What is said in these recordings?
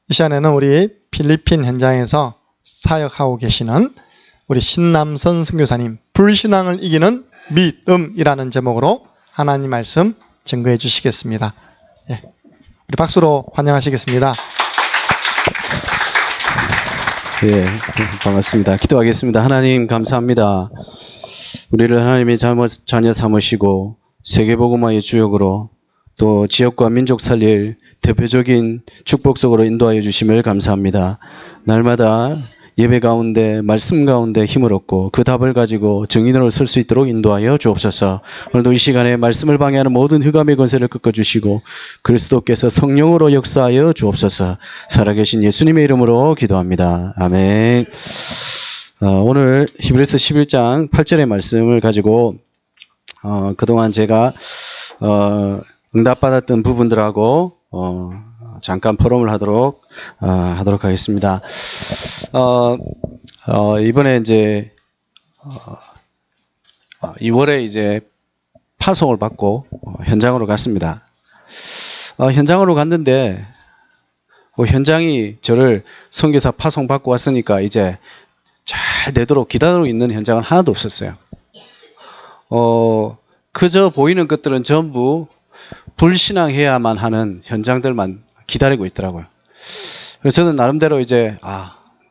이 시간에는 우리 필리핀 현장에서 사역하고 계시는 우리 신남선 선교사님, 불신앙을 이기는 믿음이라는 제목으로 하나님 말씀 증거해 주시겠습니다. 예, 우리 박수로 환영하시겠습니다. 예, 반갑습니다. 기도하겠습니다. 하나님 감사합니다. 우리를 하나님의 자녀 삼으시고 세계복음화의 주역으로 또 지역과 민족 살릴 대표적인 축복 속으로 인도하여 주심을 감사합니다. 날마다 예배 가운데 말씀 가운데 힘을 얻고 그 답을 가지고 증인으로 설 수 있도록 인도하여 주옵소서. 오늘도 이 시간에 말씀을 방해하는 모든 흑암의 권세를 꺾어주시고 그리스도께서 성령으로 역사하여 주옵소서. 살아계신 예수님의 이름으로 기도합니다. 아멘. 오늘 히브리서 11장 8절의 말씀을 가지고 그동안 제가 응답받았던 부분들하고 잠깐 포럼을 하도록 하겠습니다. 이번에 이제 2월에 이제 파송을 받고 현장으로 갔습니다. 현장으로 갔는데 현장이 저를 선교사 파송 받고 왔으니까 이제 잘 되도록 기다리고 있는 현장은 하나도 없었어요. 그저 보이는 것들은 전부 불신앙해야만 하는 현장들만 기다리고 있더라고요. 그래서 저는 나름대로 이제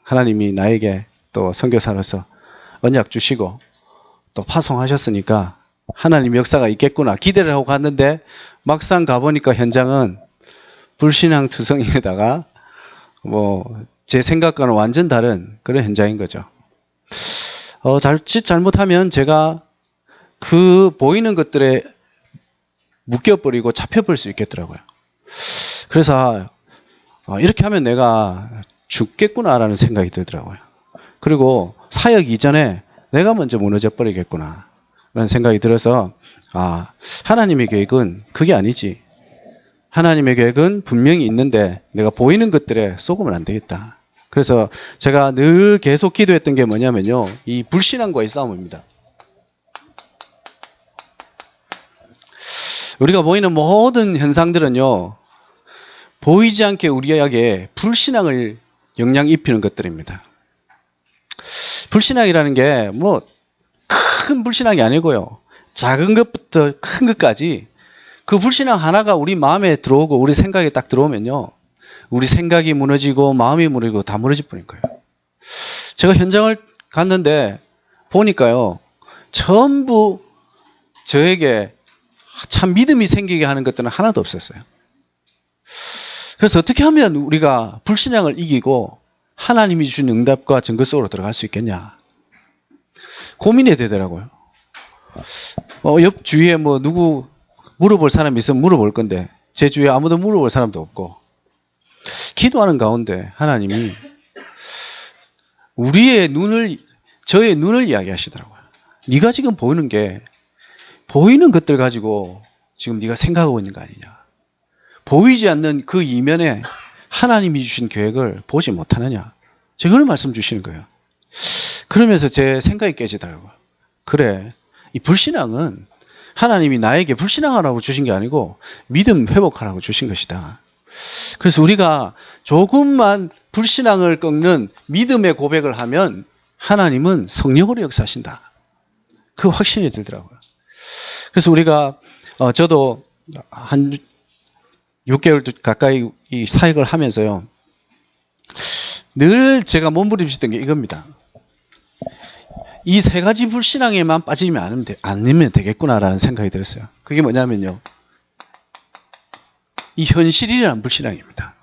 하나님이 나에게 또 선교사로서 언약 주시고 또 파송하셨으니까 하나님 역사가 있겠구나 기대를 하고 갔는데 막상 가보니까 현장은 불신앙 투성이에다가 제 생각과는 완전 다른 그런 현장인 거죠. 잘못하면 제가 그 보이는 것들에 묶여버리고 잡혀버릴 수 있겠더라고요. 그래서 이렇게 하면 내가 죽겠구나라는 생각이 들더라고요. 그리고 사역 이전에 내가 먼저 무너져 버리겠구나 라는 생각이 들어서 하나님의 계획은 그게 아니지. 하나님의 계획은 분명히 있는데 내가 보이는 것들에 속으면 안 되겠다. 그래서 제가 늘 계속 기도했던 게 뭐냐면요, 이 불신앙과의 싸움입니다. 우리가 보이는 모든 현상들은요, 보이지 않게 우리에게 불신앙을 영향 입히는 것들입니다. 불신앙이라는 게 큰 불신앙이 아니고요, 작은 것부터 큰 것까지 그 불신앙 하나가 우리 마음에 들어오고 우리 생각에 딱 들어오면요, 우리 생각이 무너지고 마음이 무너지고 다 무너질 뿐인 거예요. 제가 현장을 갔는데 보니까요, 전부 저에게 참 믿음이 생기게 하는 것들은 하나도 없었어요. 그래서 어떻게 하면 우리가 불신앙을 이기고 하나님이 주신 응답과 증거 속으로 들어갈 수 있겠냐 고민이 되더라고요. 옆 주위에 누구 물어볼 사람이 있으면 물어볼 건데 제 주위에 아무도 물어볼 사람도 없고, 기도하는 가운데 하나님이 저의 눈을 이야기하시더라고요. 네가 지금 보이는 것들 가지고 지금 네가 생각하고 있는 거 아니냐. 보이지 않는 그 이면에 하나님이 주신 계획을 보지 못하느냐. 제가 그런 말씀 주시는 거예요. 그러면서 제 생각이 깨지더라고요. 그래, 이 불신앙은 하나님이 나에게 불신앙하라고 주신 게 아니고 믿음 회복하라고 주신 것이다. 그래서 우리가 조금만 불신앙을 꺾는 믿음의 고백을 하면 하나님은 성령으로 역사하신다. 그 확신이 들더라고요. 그래서 우리가 저도 한 6개월 가까이 이 사역을 하면서요, 늘 제가 몸부림쳤던 게 이겁니다. 이 세 가지 불신앙에만 빠지면 않으면 되겠구나라는 생각이 들었어요. 그게 뭐냐면요, 이 현실이라는 불신앙입니다.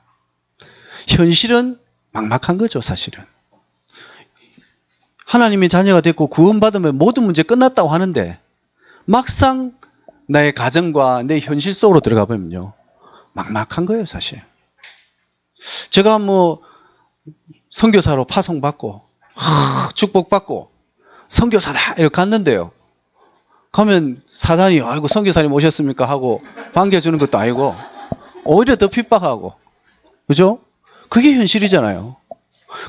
현실은 막막한 거죠, 사실은. 하나님의 자녀가 됐고 구원받으면 모든 문제 끝났다고 하는데 막상 나의 가정과 내 현실 속으로 들어가 보면요, 막막한 거예요, 사실. 제가 선교사로 파송받고 축복받고 선교사다 이렇게 갔는데요, 가면 사단이 아이고 선교사님 오셨습니까 하고 반겨주는 것도 아니고 오히려 더 핍박하고, 그죠? 그게 현실이잖아요.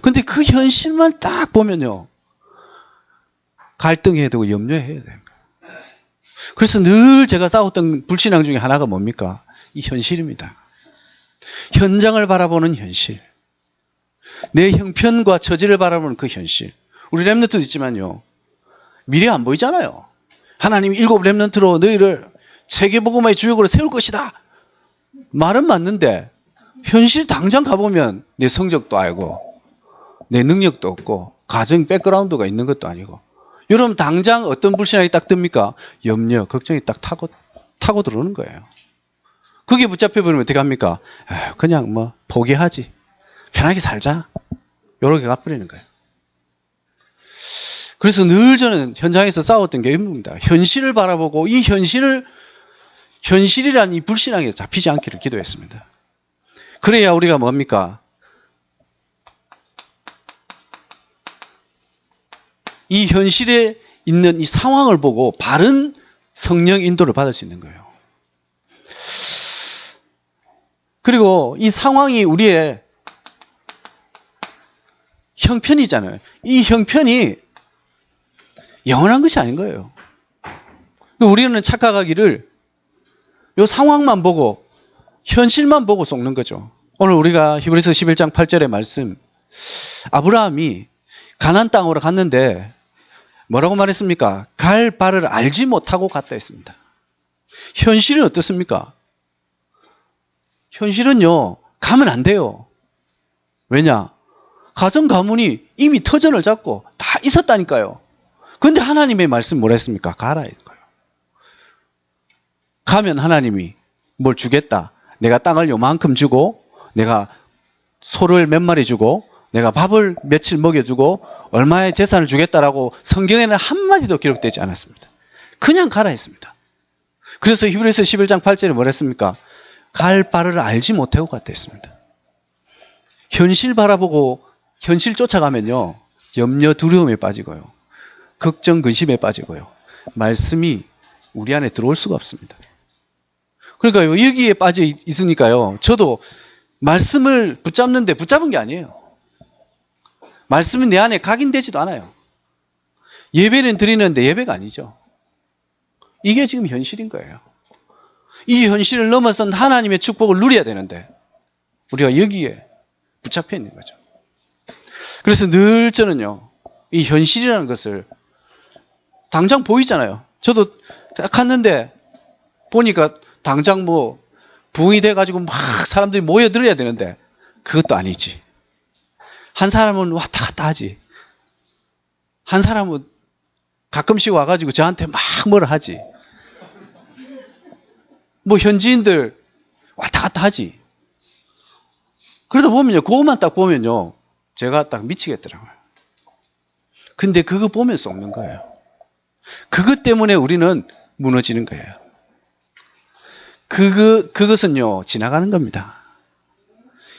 근데 그 현실만 딱 보면요, 갈등해야 되고 염려해야 돼요. 그래서 늘 제가 싸웠던 불신앙 중에 하나가 뭡니까? 이 현실입니다. 현장을 바라보는 현실. 내 형편과 처지를 바라보는 그 현실. 우리 렘넌트도 있지만요. 미래 안 보이잖아요. 하나님이 7 렘넌트로 너희를 세계복음화의 주역으로 세울 것이다. 말은 맞는데 현실 당장 가보면 내 성적도 알고 내 능력도 없고 가정 백그라운드가 있는 것도 아니고 여러분 당장 어떤 불신앙이 딱 듭니까? 염려, 걱정이 딱 타고 들어오는 거예요. 거기에 붙잡혀버리면 어떻게 합니까? 그냥 뭐 포기하지. 편하게 살자. 이렇게 가버리는 거예요. 그래서 늘 저는 현장에서 싸웠던 게 이겁니다. 현실을 바라보고 이 현실이란 이 불신앙에 잡히지 않기를 기도했습니다. 그래야 우리가 뭡니까? 이 현실에 있는 이 상황을 보고 바른 성령 인도를 받을 수 있는 거예요. 그리고 이 상황이 우리의 형편이잖아요. 이 형편이 영원한 것이 아닌 거예요. 우리는 착각하기를 이 상황만 보고 현실만 보고 속는 거죠. 오늘 우리가 히브리서 11장 8절의 말씀, 아브라함이 가나안 땅으로 갔는데 뭐라고 말했습니까? 갈 바를 알지 못하고 갔다 했습니다. 현실은 어떻습니까? 현실은요, 가면 안 돼요. 왜냐? 가정 가문이 이미 터전을 잡고 다 있었다니까요. 그런데 하나님의 말씀 뭐라 했습니까? 가라 했어요. 가면 하나님이 뭘 주겠다. 내가 땅을 요만큼 주고 내가 소를 몇 마리 주고 내가 밥을 며칠 먹여주고 얼마의 재산을 주겠다라고 성경에는 한마디도 기록되지 않았습니다. 그냥 가라 했습니다. 그래서 히브리서 11장 8절에 뭐라 했습니까? 갈 바를 알지 못하고 갔다 했습니다. 현실 바라보고 현실 쫓아가면요. 염려 두려움에 빠지고요. 걱정 근심에 빠지고요. 말씀이 우리 안에 들어올 수가 없습니다. 그러니까 여기에 빠져 있으니까요. 저도 말씀을 붙잡는데 붙잡은 게 아니에요. 말씀은 내 안에 각인되지도 않아요. 예배는 드리는데 예배가 아니죠. 이게 지금 현실인 거예요. 이 현실을 넘어선 하나님의 축복을 누려야 되는데 우리가 여기에 붙잡혀 있는 거죠. 그래서 늘 저는요. 이 현실이라는 것을 당장 보이잖아요. 저도 딱 갔는데 보니까 당장 뭐 부흥이 돼가지고 막 사람들이 모여들어야 되는데 그것도 아니지. 한 사람은 왔다 갔다 하지. 한 사람은 가끔씩 와가지고 저한테 막 뭐라 하지. 뭐 현지인들 왔다 갔다 하지. 그러다 보면요. 그것만 딱 보면요. 제가 딱 미치겠더라고요. 근데 그거 보면 썩는 거예요. 그것 때문에 우리는 무너지는 거예요. 그것은요. 지나가는 겁니다.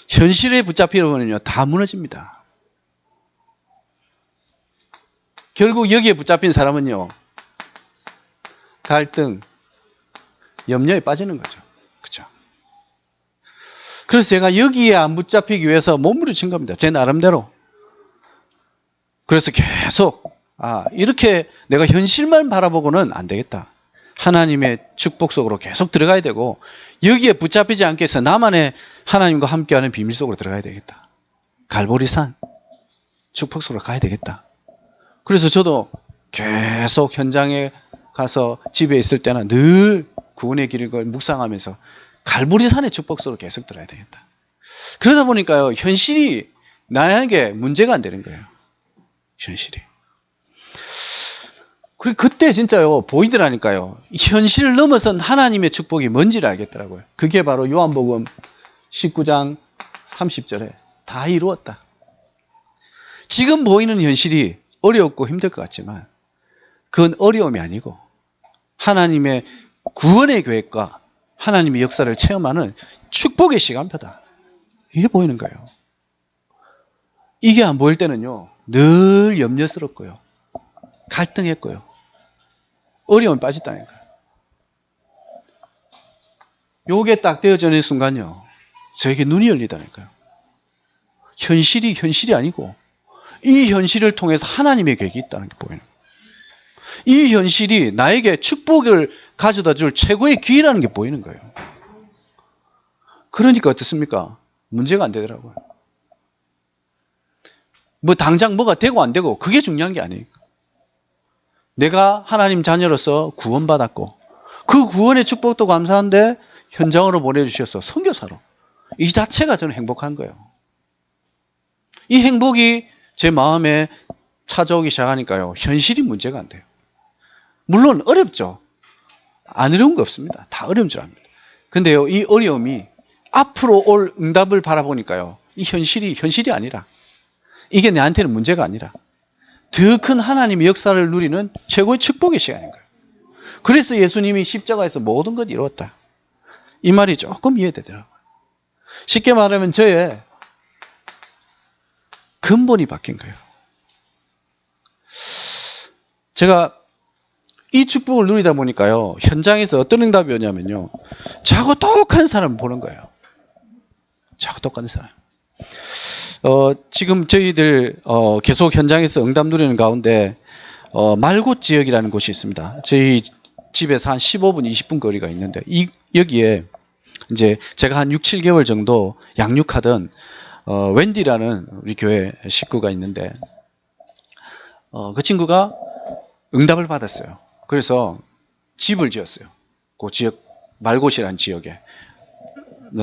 현실에 붙잡히면요. 다 무너집니다. 결국 여기에 붙잡힌 사람은요. 갈등, 염려에 빠지는 거죠. 그렇죠? 그래서 제가 여기에 안 붙잡히기 위해서 몸부림친 겁니다. 제 나름대로. 그래서 계속 이렇게 내가 현실만 바라보고는 안 되겠다. 하나님의 축복 속으로 계속 들어가야 되고 여기에 붙잡히지 않게 해서 나만의 하나님과 함께하는 비밀 속으로 들어가야 되겠다. 갈보리산 축복 속으로 가야 되겠다. 그래서 저도 계속 현장에 가서 집에 있을 때나 늘 구원의 길을 묵상하면서 갈보리산의 축복 속으로 계속 들어야 되겠다. 그러다 보니까요. 현실이 나에게 문제가 안 되는 거예요. 현실이. 그리고 그때 진짜요. 보이더라니까요. 현실을 넘어선 하나님의 축복이 뭔지를 알겠더라고요. 그게 바로 요한복음 19장 30절에 다 이루었다. 지금 보이는 현실이 어렵고 힘들 것 같지만 그건 어려움이 아니고 하나님의 구원의 계획과 하나님의 역사를 체험하는 축복의 시간표다. 이게 보이는 거예요. 이게 안 보일 때는요. 늘 염려스럽고요. 갈등했고요. 어려움에 빠졌다니까요. 요게 딱 되어지는 순간요. 저에게 눈이 열리다니까요. 현실이 아니고 이 현실을 통해서 하나님의 계획이 있다는 게 보이는 거예요. 이 현실이 나에게 축복을 가져다 줄 최고의 기회라는 게 보이는 거예요. 그러니까 어떻습니까? 문제가 안 되더라고요. 뭐 당장 뭐가 되고 안 되고 그게 중요한 게 아니에요. 내가 하나님 자녀로서 구원받았고 그 구원의 축복도 감사한데 현장으로 보내주셔서 선교사로. 이 자체가 저는 행복한 거예요. 이 행복이 제 마음에 찾아오기 시작하니까요. 현실이 문제가 안 돼요. 물론 어렵죠. 안 어려운 거 없습니다. 다 어려운 줄 압니다. 근데요, 이 어려움이 앞으로 올 응답을 바라보니까요. 이 현실이 아니라 이게 내한테는 문제가 아니라 더 큰 하나님의 역사를 누리는 최고의 축복의 시간인 거예요. 그래서 예수님이 십자가에서 모든 것 이루었다. 이 말이 조금 이해되더라고요. 쉽게 말하면 저의 근본이 바뀐 거예요. 제가 이 축복을 누리다 보니까요. 현장에서 어떤 응답이 오냐면요. 자고 똑똑한 사람을 보는 거예요. 자고 똑똑한 사람. 지금 저희들 계속 현장에서 응답 누리는 가운데 말곶 지역이라는 곳이 있습니다. 저희 집에서 한 15분, 20분 거리가 있는데 여기에 이제 제가 한 6, 7개월 정도 양육하던 웬디라는 우리 교회 식구가 있는데 그 친구가 응답을 받았어요. 그래서 집을 지었어요. 그 지역 말곶이라는 지역에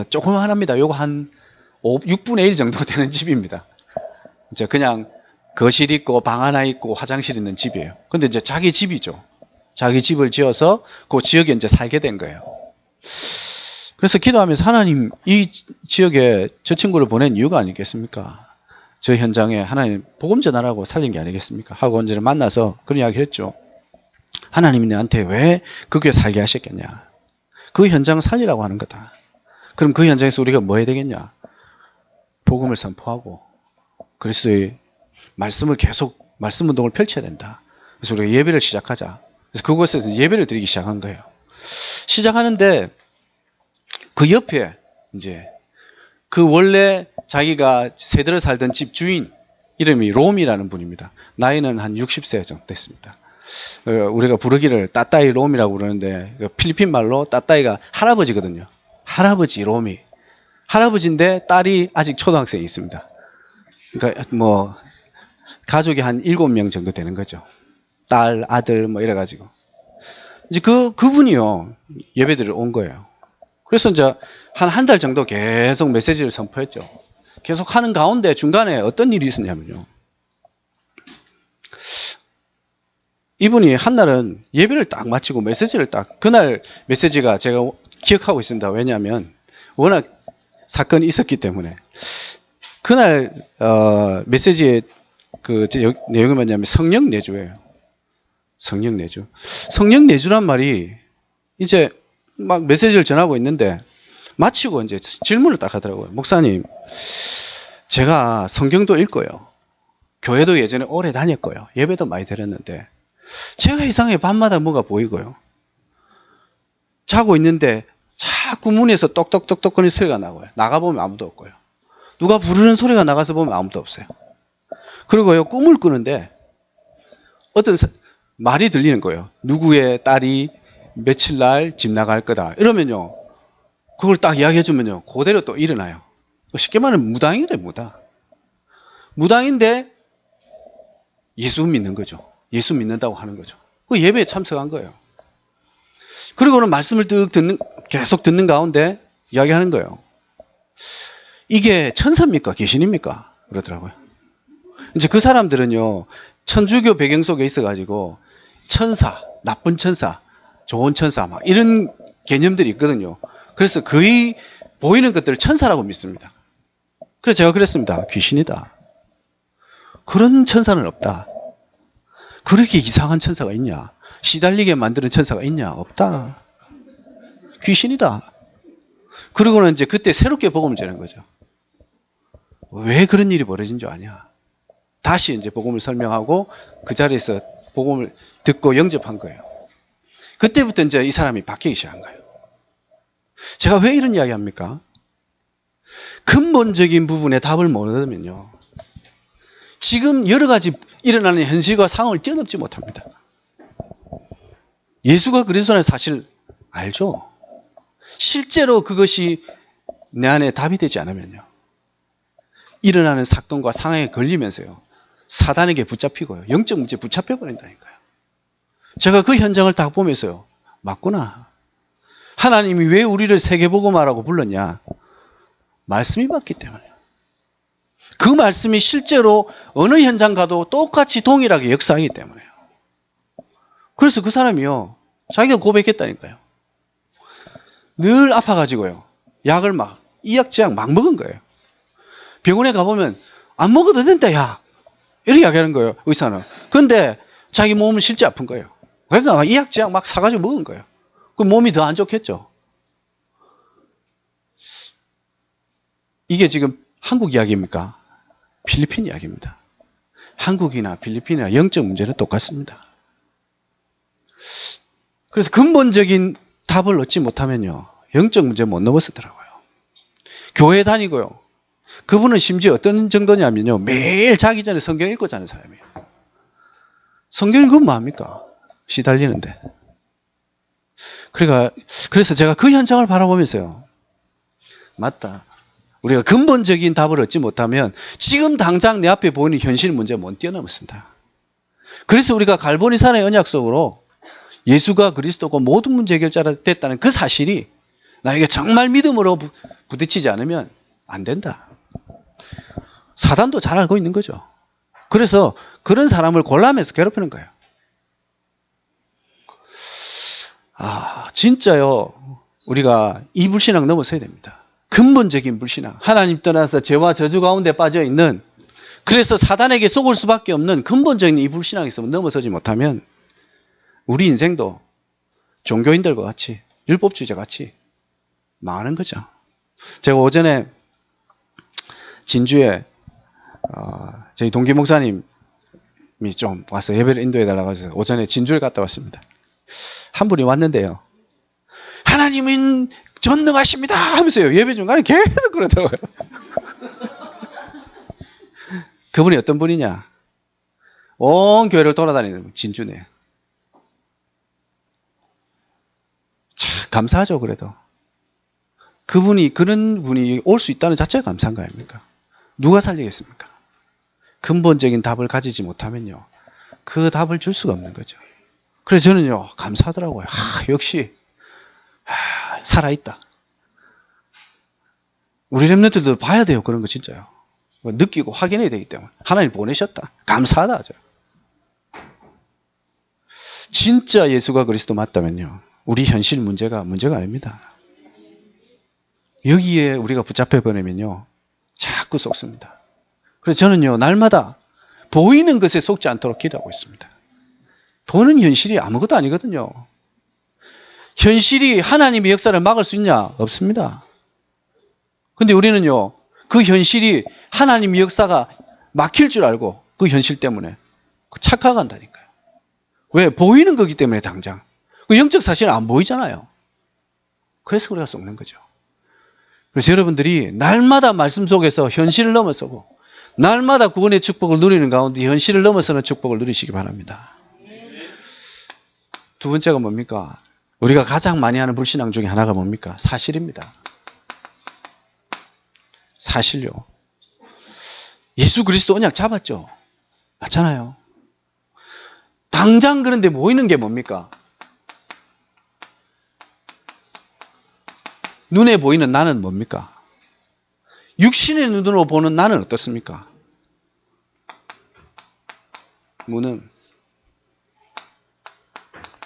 조그만합니다. 요거 한 6분의 1 정도 되는 집입니다. 이제 그냥 거실 있고 방 하나 있고 화장실 있는 집이에요. 근데 이제 자기 집이죠. 자기 집을 지어서 그 지역에 이제 살게 된 거예요. 그래서 기도하면서 하나님 이 지역에 저 친구를 보낸 이유가 아니겠습니까? 저 현장에 하나님 복음 전하라고 살린 게 아니겠습니까? 하고 언제를 만나서 그런 이야기를 했죠. 하나님이 나한테 왜 그 교회 살게 하셨겠냐? 그 현장을 살리라고 하는 거다. 그럼 그 현장에서 우리가 뭐 해야 되겠냐? 복음을 선포하고 그리스도의 말씀을 계속 말씀 운동을 펼쳐야 된다. 그래서 우리가 예배를 시작하자. 그래서 그곳에서 예배를 드리기 시작한 거예요. 시작하는데 그 옆에 이제 그 원래 자기가 세대를 살던 집 주인 이름이 롬이라는 분입니다. 나이는 한 60세 정도 됐습니다. 우리가 부르기를 따따이 롬이라고 그러는데 필리핀 말로 따따이가 할아버지거든요. 할아버지 롬이. 할아버지인데 딸이 아직 초등학생이 있습니다. 그러니까 뭐 가족이 한 7명 정도 되는 거죠. 딸, 아들 뭐 이래가지고 이제 그분이요 예배드리러 온 거예요. 그래서 이제 한 달 정도 계속 메시지를 선포했죠. 계속 하는 가운데 중간에 어떤 일이 있었냐면요. 이분이 한날은 예배를 딱 마치고 메시지를 그날 메시지가 제가 기억하고 있습니다. 왜냐하면 워낙 사건이 있었기 때문에 그날 메시지의 그 내용이 뭐냐면 성령 내주예요. 성령 내주. 성령 내주란 말이 이제 막 메시지를 전하고 있는데 마치고 이제 질문을 딱 하더라고요. 목사님, 제가 성경도 읽고요. 교회도 예전에 오래 다녔고요. 예배도 많이 드렸는데 제가 이상하게 밤마다 뭐가 보이고요. 자고 있는데 자꾸 문에서 똑똑똑똑 거리는 소리가 나고요. 나가보면 아무도 없고요. 누가 부르는 소리가 나가서 보면 아무도 없어요. 그리고요, 꿈을 꾸는데 어떤 말이 들리는 거예요. 누구의 딸이 며칠 날 집 나갈 거다. 이러면요, 그걸 딱 이야기해주면요, 그대로 또 일어나요. 쉽게 말하면 무당이래, 무당. 무당인데 예수 믿는 거죠. 예수 믿는다고 하는 거죠. 그 예배에 참석한 거예요. 그리고는 말씀을 계속 듣는 가운데 이야기하는 거예요. 이게 천사입니까? 귀신입니까? 그러더라고요. 이제 그 사람들은요, 천주교 배경 속에 있어가지고 천사, 나쁜 천사, 좋은 천사, 막 이런 개념들이 있거든요. 그래서 거의 보이는 것들을 천사라고 믿습니다. 그래서 제가 그랬습니다. 귀신이다. 그런 천사는 없다. 그렇게 이상한 천사가 있냐? 시달리게 만드는 천사가 있냐? 없다. 귀신이다. 그러고는 이제 그때 새롭게 복음을 전한 거죠. 왜 그런 일이 벌어진 줄 아냐? 다시 이제 복음을 설명하고 그 자리에서 복음을 듣고 영접한 거예요. 그때부터 이제 이 사람이 바뀌기 시작한 거예요. 제가 왜 이런 이야기 합니까? 근본적인 부분에 답을 못 얻으면요, 지금 여러 가지 일어나는 현실과 상황을 뛰어넘지 못합니다. 예수가 그리스도라는 사실 알죠? 실제로 그것이 내 안에 답이 되지 않으면요, 일어나는 사건과 상황에 걸리면서요, 사단에게 붙잡히고요. 영적 문제에 붙잡혀버린다니까요. 제가 그 현장을 딱 보면서요. 맞구나. 하나님이 왜 우리를 세계복음화라고 불렀냐? 말씀이 맞기 때문에. 그 말씀이 실제로 어느 현장 가도 똑같이 동일하게 역사하기 때문에요. 그래서 그 사람이요. 자기가 고백했다니까요. 늘 아파가지고요. 약을 이약제약 막 먹은 거예요. 병원에 가보면 안 먹어도 된다 약. 이렇게 이야기하는 거예요. 의사는. 근데 자기 몸은 실제 아픈 거예요. 그러니까 이약제약 막 사가지고 먹은 거예요. 그럼 몸이 더 안 좋겠죠. 이게 지금 한국 이야기입니까? 필리핀 이야기입니다. 한국이나 필리핀이나 영적 문제는 똑같습니다. 그래서 근본적인 답을 얻지 못하면요. 영적 문제 못 넘어서더라고요. 교회 다니고요. 그분은 심지어 어떤 정도냐면요. 매일 자기 전에 성경 읽고 자는 사람이에요. 성경 읽으면 뭐합니까? 시달리는데. 그래서 제가 그 현장을 바라보면서요. 맞다. 우리가 근본적인 답을 얻지 못하면 지금 당장 내 앞에 보이는 현실 문제 못 뛰어넘습니다. 그래서 우리가 갈보니산의 언약 속으로 예수가 그리스도고 모든 문제 해결자가 됐다는 그 사실이 나에게 정말 믿음으로 부딪히지 않으면 안 된다. 사단도 잘 알고 있는 거죠. 그래서 그런 사람을 골라내서 괴롭히는 거예요. 진짜요. 우리가 이 불신앙 넘어서야 됩니다. 근본적인 불신앙. 하나님 떠나서 죄와 저주 가운데 빠져 있는, 그래서 사단에게 속을 수밖에 없는 근본적인 이 불신앙이 있으면 넘어서지 못하면 우리 인생도 종교인들과 같이, 율법주의자 같이 망하는 거죠. 제가 오전에 진주에 저희 동기 목사님이 좀 와서 예배를 인도해달라고 해서 오전에 진주를 갔다 왔습니다. 한 분이 왔는데요. 하나님은 전능하십니다 하면서요. 예배 중간에 계속 그러더라고요. 그분이 어떤 분이냐. 온 교회를 돌아다니는 진주네. 참 감사하죠. 그래도. 그런 분이 올 수 있다는 자체가 감사한 거 아닙니까? 누가 살리겠습니까? 근본적인 답을 가지지 못하면요. 그 답을 줄 수가 없는 거죠. 그래서 저는요. 감사하더라고요. 역시 살아있다. 우리 렘넌트들도 봐야 돼요. 그런 거 진짜요. 느끼고 확인해야 되기 때문에. 하나님 보내셨다. 감사하다 하죠. 진짜 예수가 그리스도 맞다면요. 우리 현실 문제가 아닙니다. 여기에 우리가 붙잡혀버리면요. 자꾸 속습니다. 그래서 저는요. 날마다 보이는 것에 속지 않도록 기도하고 있습니다. 보는 현실이 아무것도 아니거든요. 현실이 하나님의 역사를 막을 수 있냐? 없습니다. 근데 우리는요. 그 현실이 하나님의 역사가 막힐 줄 알고 그 현실 때문에 착각한다니까요. 왜? 보이는 거기 때문에 당장. 그 영적 사실은 안 보이잖아요. 그래서 우리가 속는 거죠. 그래서 여러분들이 날마다 말씀 속에서 현실을 넘어서고 날마다 구원의 축복을 누리는 가운데 현실을 넘어서는 축복을 누리시기 바랍니다. 두 번째가 뭡니까? 우리가 가장 많이 하는 불신앙 중에 하나가 뭡니까? 사실입니다. 사실요. 예수 그리스도 언약 잡았죠? 맞잖아요. 당장 그런데 보이는 게 뭡니까? 눈에 보이는 나는 뭡니까? 육신의 눈으로 보는 나는 어떻습니까? 무능.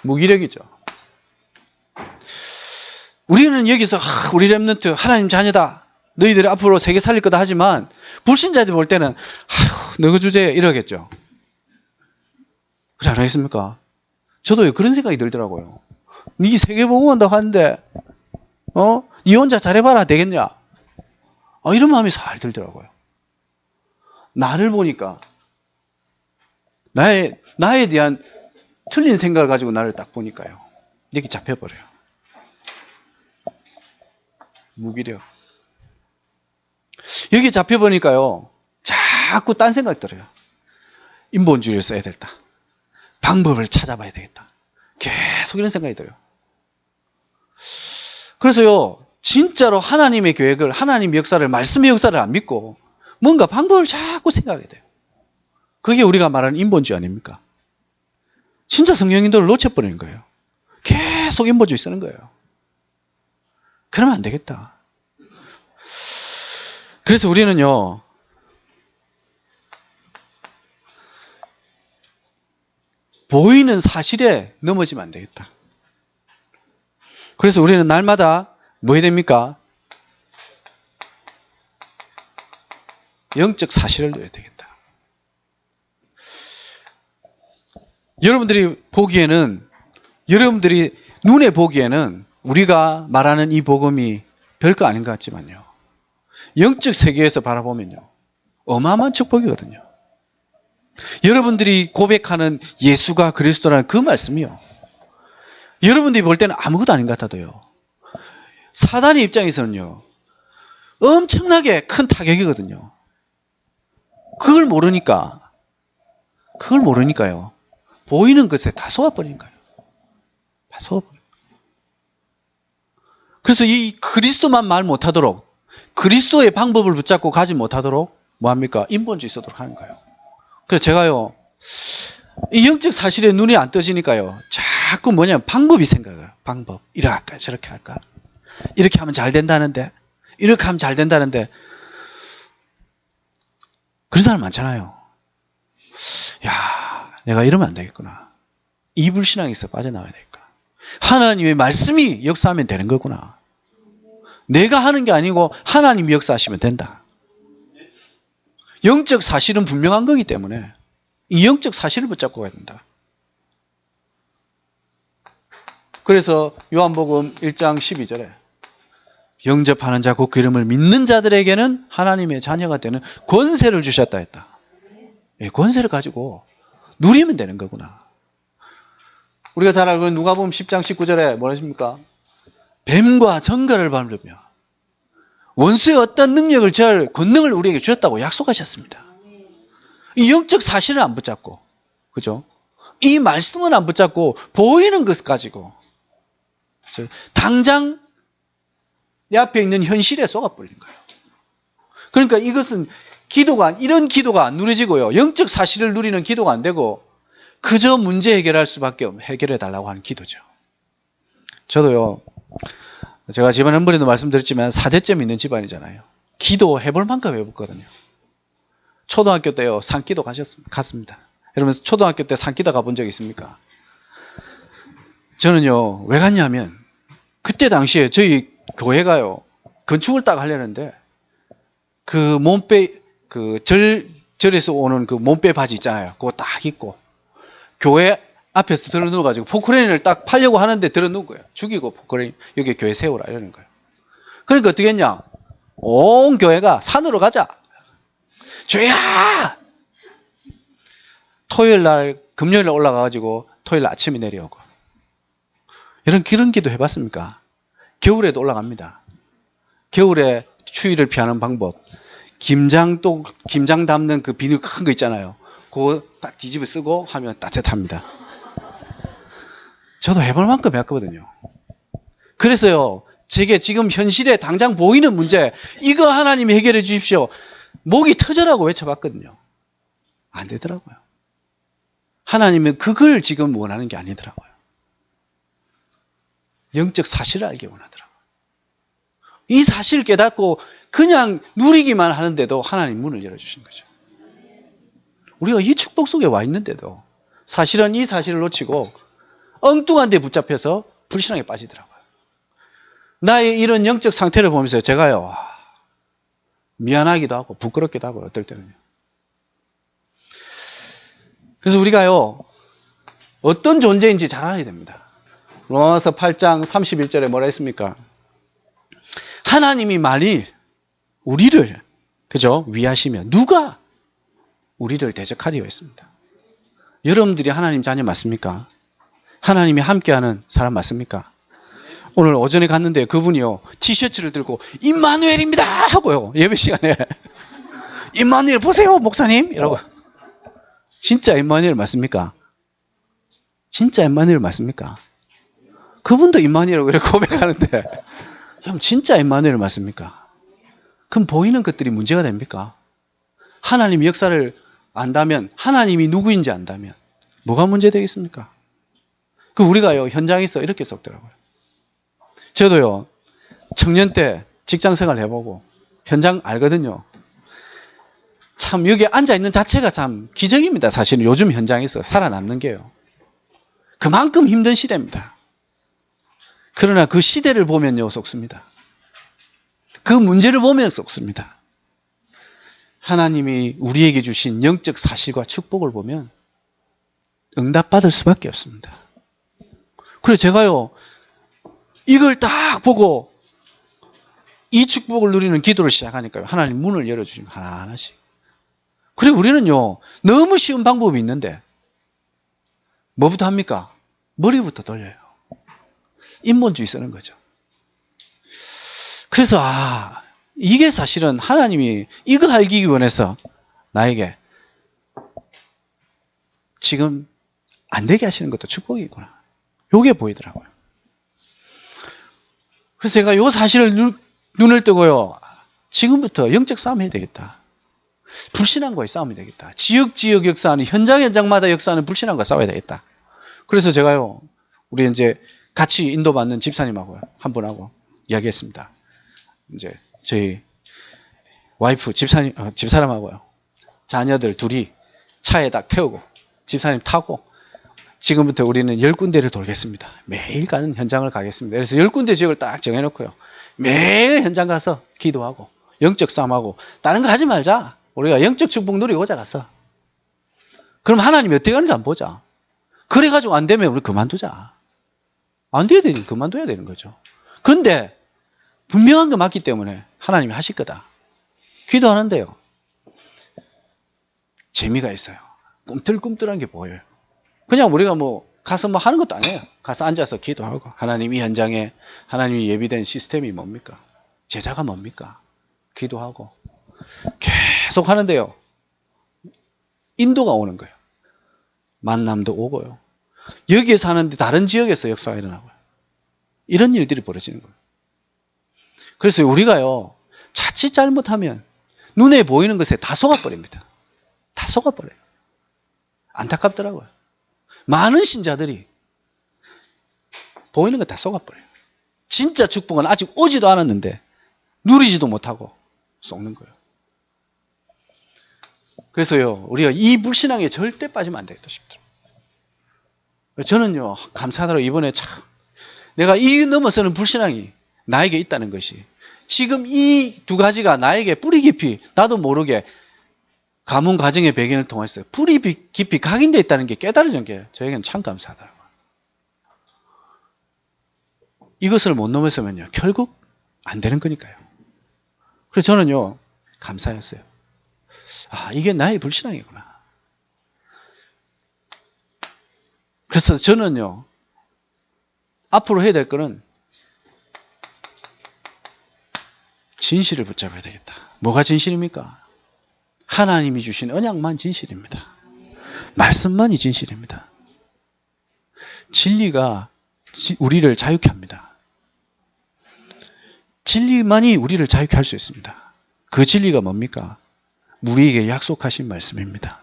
무기력이죠. 우리는 여기서 우리 렘넌트 하나님 자녀다. 너희들이 앞으로 세계 살릴 거다 하지만 불신자들 볼 때는 너그 주제에 이러겠죠. 그렇지 않겠습니까? 저도 그런 생각이 들더라고요. 네 세계 보고 온다고 하는데 네 혼자 잘해봐라 되겠냐? 이런 마음이 살 들더라고요. 나를 보니까 나에 대한 틀린 생각을 가지고 나를 딱 보니까요. 여기 잡혀버려요. 무기력. 여기 잡혀보니까요. 자꾸 딴 생각이 들어요. 인본주의를 써야 되겠다. 방법을 찾아봐야 되겠다. 계속 이런 생각이 들어요. 그래서요. 진짜로 하나님의 계획을, 하나님의 역사를, 말씀의 역사를 안 믿고 뭔가 방법을 자꾸 생각하게 돼요. 그게 우리가 말하는 인본주의 아닙니까? 진짜 성령인도를 놓쳐버리는 거예요. 계속 인본주의 쓰는 거예요. 그러면 안 되겠다. 그래서 우리는요, 보이는 사실에 넘어지면 안 되겠다. 그래서 우리는 날마다 뭐 해야 됩니까? 영적 사실을 누려야 되겠다. 여러분들이 보기에는, 여러분들이 눈에 보기에는 우리가 말하는 이 복음이 별거 아닌 것 같지만요, 영적 세계에서 바라보면요, 어마어마한 축복이거든요. 여러분들이 고백하는 예수가 그리스도라는 그 말씀이요, 여러분들이 볼 때는 아무것도 아닌 것 같아도요, 사단의 입장에서는요, 엄청나게 큰 타격이거든요. 그걸 모르니까요, 보이는 것에 다 속아버리는 거예요. 다 속아버려요. 그래서 이 그리스도만 말 못하도록, 그리스도의 방법을 붙잡고 가지 못하도록 뭐합니까? 인본주의 쓰도록 하는 거예요. 그래서 제가요, 이 영적 사실에 눈이 안 떠지니까요, 자꾸 방법이 생각해요. 방법. 이렇게 할까? 저렇게 할까? 이렇게 하면 잘 된다는데, 이렇게 하면 잘 된다는데, 그런 사람 많잖아요. 야, 내가 이러면 안 되겠구나. 이불신앙에서 빠져나와야 되겠구나. 하나님의 말씀이 역사하면 되는 거구나. 내가 하는 게 아니고 하나님이 역사하시면 된다. 영적 사실은 분명한 거기 때문에 이 영적 사실을 붙잡고 가야 된다. 그래서 요한복음 1장 12절에 영접하는 자 곧 그 이름을 믿는 자들에게는 하나님의 자녀가 되는 권세를 주셨다 했다. 예, 권세를 가지고 누리면 되는 거구나. 우리가 잘 알고 있는 누가복음 10장 19절에 뭐라 하십니까? 뱀과 정갈을 밟으며 원수의 어떤 능력을 제할 권능을 우리에게 주셨다고 약속하셨습니다. 이 영적 사실을 안 붙잡고, 그죠? 이 말씀은 안 붙잡고 보이는 것 가지고 당장 내 앞에 있는 현실에 속아버리는 거예요. 그러니까 이것은 이런 기도가 안 누려지고요, 영적 사실을 누리는 기도가 안 되고 그저 문제 해결할 수밖에 없는, 해결해 달라고 하는 기도죠. 저도요, 제가 지난번에도 말씀드렸지만 4대점이 있는 집안이잖아요. 기도 해볼 만큼 해봤거든요. 초등학교 때요, 산기도 갔습니다. 여러분 초등학교 때 산기도 가본 적 있습니까? 저는요, 왜 갔냐면 그때 당시에 저희 교회가요, 건축을 딱 하려는데 절에서 오는 그 몸빼 바지 있잖아요. 그거 딱 입고 교회 앞에서 들어 누워가지고 포크레인을 딱 팔려고 하는데 들어 누운 거예요. 죽이고 포크레인 여기 교회 세우라 이러는 거예요. 그러니까 어떻게 했냐? 온 교회가 산으로 가자. 주야! 토요일 날, 금요일 날 올라가가지고 토요일 날 아침에 내려오고. 이런 기도 해봤습니까? 겨울에도 올라갑니다. 겨울에 추위를 피하는 방법. 김장 담는 그 비닐 큰 거 있잖아요. 그거 딱 뒤집어 쓰고 하면 따뜻합니다. 저도 해볼 만큼 해봤거든요. 그래서요, 제게 지금 현실에 당장 보이는 문제, 이거 하나님이 해결해 주십시오. 목이 터져라고 외쳐봤거든요. 안 되더라고요. 하나님은 그걸 지금 원하는 게 아니더라고요. 영적 사실을 알기 원하더라고요. 이 사실을 깨닫고 그냥 누리기만 하는데도 하나님 문을 열어주신 거죠. 우리가 이 축복 속에 와 있는데도 사실은 이 사실을 놓치고 엉뚱한 데 붙잡혀서 불신앙에 빠지더라고요. 나의 이런 영적 상태를 보면서 제가요, 미안하기도 하고 부끄럽기도 하고 어떨 때는요. 그래서 우리가요, 어떤 존재인지 잘 알아야 됩니다. 로마서 8장 31절에 뭐라 했습니까? 하나님이 만일 우리를, 그죠? 위하시면 누가 우리를 대적하리요 했습니다. 여러분들이 하나님 자녀 맞습니까? 하나님이 함께하는 사람 맞습니까? 오늘 오전에 갔는데 그분이요, 티셔츠를 들고 임마누엘입니다 하고요, 예배 시간에 임마누엘 보세요 목사님 이러고. 진짜 임마누엘 맞습니까? 진짜 임마누엘 맞습니까? 그분도 임마누엘이라고 이렇게 고백하는데, 형 진짜 임마누엘 맞습니까? 그럼 보이는 것들이 문제가 됩니까? 하나님 역사를 안다면, 하나님이 누구인지 안다면 뭐가 문제 되겠습니까? 그 우리가요, 현장에서 이렇게 썼더라고요. 저도요, 청년 때 직장생활 해보고 현장 알거든요. 참 여기 앉아있는 자체가 참 기적입니다. 사실은 요즘 현장에서 살아남는 게요. 그만큼 힘든 시대입니다. 그러나 그 시대를 보면요, 속습니다. 그 문제를 보면 속습니다. 하나님이 우리에게 주신 영적 사실과 축복을 보면 응답받을 수밖에 없습니다. 그래서 제가요, 이걸 딱 보고 이 축복을 누리는 기도를 시작하니까요, 하나님 문을 열어주시면 하나하나씩. 그래, 우리는요, 너무 쉬운 방법이 있는데 뭐부터 합니까? 머리부터 돌려요. 인본주의 쓰는 거죠. 그래서 이게 사실은 하나님이 이거 알기 원해서 나에게 지금 안 되게 하시는 것도 축복이구나. 요게 보이더라고요. 그래서 제가 요 사실을 눈을 뜨고요, 지금부터 영적 싸움 해야 되겠다. 불신앙과의 싸움이 되겠다. 지역 역사하는, 현장마다 역사하는 불신앙과 싸워야 되겠다. 그래서 제가요, 우리 이제 같이 인도받는 집사님하고요, 한 분하고 이야기했습니다. 이제 저희 와이프, 집사람하고요, 자녀들 둘이 차에 딱 태우고 집사님 타고 지금부터 우리는 10군데를 돌겠습니다. 매일 가는 현장을 가겠습니다. 그래서 10군데 지역을 딱 정해놓고요, 매일 현장 가서 기도하고 영적 싸움하고 다른 거 하지 말자. 우리가 영적 축복 누리고 오자 갔어. 그럼 하나님이 어떻게 하는지 안 보자. 그래가지고 안 되면 우리 그만두자. 안 돼야 되니 그만둬야 되는 거죠. 그런데 분명한 거 맞기 때문에 하나님이 하실 거다. 기도하는데요, 재미가 있어요. 꿈틀꿈틀한 게 보여요. 그냥 우리가 가서 하는 것도 아니에요. 가서 앉아서 기도하고, 하나님 이 현장에 하나님이 예비된 시스템이 뭡니까? 제자가 뭡니까? 기도하고 계속 하는데요, 인도가 오는 거예요. 만남도 오고요, 여기에 사는데 다른 지역에서 역사가 일어나고요. 이런 일들이 벌어지는 거예요. 그래서 우리가요, 자칫 잘못하면 눈에 보이는 것에 다 속아버립니다. 다 속아버려요. 안타깝더라고요. 많은 신자들이 보이는 거 다 속아버려요. 진짜 축복은 아직 오지도 않았는데 누리지도 못하고 속는 거예요. 그래서요, 우리가 이 불신앙에 절대 빠지면 안 되겠다 싶더라고요. 저는요, 감사하더라고요. 이번에 참 내가 이 넘어서는 불신앙이 나에게 있다는 것이, 지금 이 두 가지가 나에게 뿌리 깊이 나도 모르게 가문 가정의 배경을 통해서 뿌리 깊이 각인되어 있다는 게 깨달아진 게 저에게는 참 감사하더라고요. 이것을 못 넘어서면요, 결국 안 되는 거니까요. 그래서 저는요, 감사했어요. 이게 나의 불신앙이구나. 그래서 저는요, 앞으로 해야 될 거는 진실을 붙잡아야 되겠다. 뭐가 진실입니까? 하나님이 주신 언약만 진실입니다. 말씀만이 진실입니다. 진리가 우리를 자유케 합니다. 진리만이 우리를 자유케 할 수 있습니다. 그 진리가 뭡니까? 우리에게 약속하신 말씀입니다.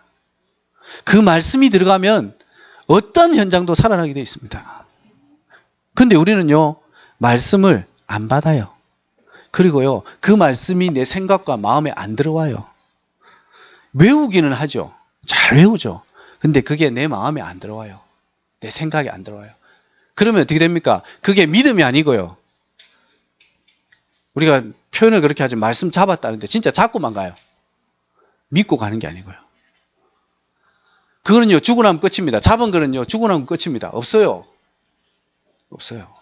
그 말씀이 들어가면 어떤 현장도 살아나게 되어 있습니다. 그런데 우리는요, 말씀을 안 받아요. 그리고요, 그 말씀이 내 생각과 마음에 안 들어와요. 외우기는 하죠. 잘 외우죠. 근데 그게 내 마음에 안 들어와요. 내 생각에 안 들어와요. 그러면 어떻게 됩니까? 그게 믿음이 아니고요, 우리가 표현을 그렇게 하죠. 말씀 잡았다는데 진짜 잡고만 가요. 믿고 가는 게 아니고요. 그거는요, 주고 나면 끝입니다. 잡은 거는요, 주고 나면 끝입니다. 없어요. 없어요.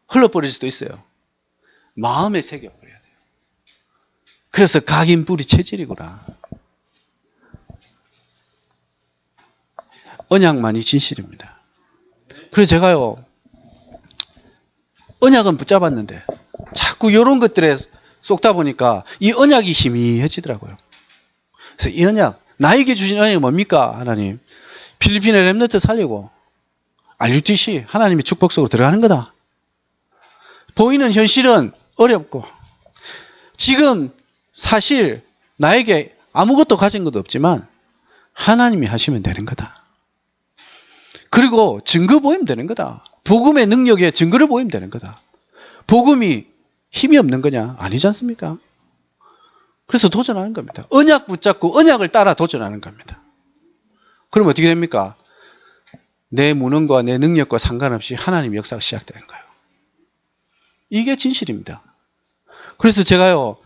흘러버릴 수도 있어요. 마음에 새겨버려야 돼요. 그래서 각인 뿌리 체질이구나. 언약만이 진실입니다. 그래서 제가요, 언약은 붙잡았는데 자꾸 이런 것들에 쏟다 보니까 이 언약이 희미해지더라고요. 그래서 이 언약, 나에게 주신 언약이 뭡니까? 하나님, 필리핀의 렘넌트 살리고 RUTC 하나님의 축복 속으로 들어가는 거다. 보이는 현실은 어렵고, 지금 사실 나에게 아무것도 가진 것도 없지만 하나님이 하시면 되는 거다. 그리고 증거 보이면 되는 거다. 복음의 능력에 증거를 보이면 되는 거다. 복음이 힘이 없는 거냐? 아니지 않습니까? 그래서 도전하는 겁니다. 언약 붙잡고 언약을 따라 도전하는 겁니다. 그럼 어떻게 됩니까? 내 무능과 내 능력과 상관없이 하나님 역사가 시작되는 거예요. 이게 진실입니다. 그래서 제가요,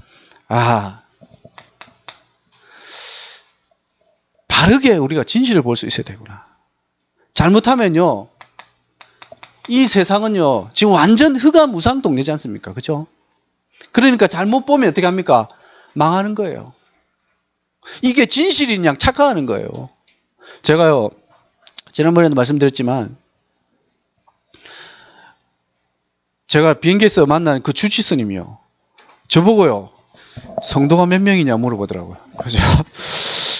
바르게 우리가 진실을 볼 수 있어야 되구나. 잘못하면요, 이 세상은요, 지금 완전 흑암무상 동네지 않습니까? 그죠? 그러니까 잘못 보면 어떻게 합니까? 망하는 거예요. 이게 진실인 양 착각하는 거예요. 제가요, 지난번에도 말씀드렸지만, 제가 비행기에서 만난 그 주치스님이요, 저보고요, 성도가 몇 명이냐 물어보더라고요. 그래서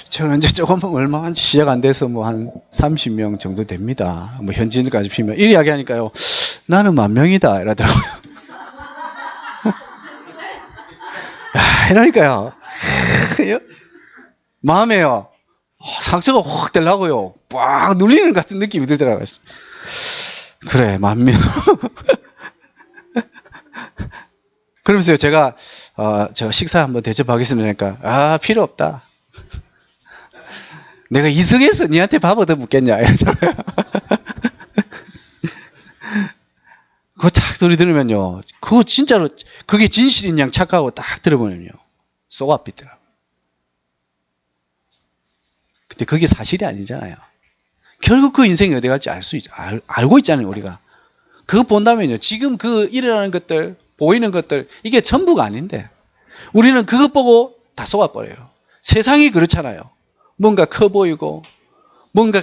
저는 이제 조금 얼마만지 시작 안 돼서 뭐 한 30명 정도 됩니다. 뭐 현지인까지 피면 이 이야기 하니까요, 나는 10,000명이다 이러더라고요. 이러니까요, 마음에요, 상처가 확 들라고요. 꽉 눌리는 것 같은 느낌이 들더라고요. 그래, 10,000명. 그러면서 제가 식사 한번 대접하겠습니다. 그러니까, 필요 없다. 내가 이성해서 니한테 밥 얻어 묻겠냐. 이러더라고요. 그거 딱 소리 들으면요, 그거 진짜로, 그게 진실인 양 착각하고 딱 들어보면요, 속 앞이더라고요. 근데 그게 사실이 아니잖아요. 결국 그 인생이 어디 갈지 알고 있잖아요, 우리가. 그거 본다면요, 지금 그 일어나는 것들, 보이는 것들, 이게 전부가 아닌데, 우리는 그것 보고 다 속아버려요. 세상이 그렇잖아요. 뭔가 커 보이고, 뭔가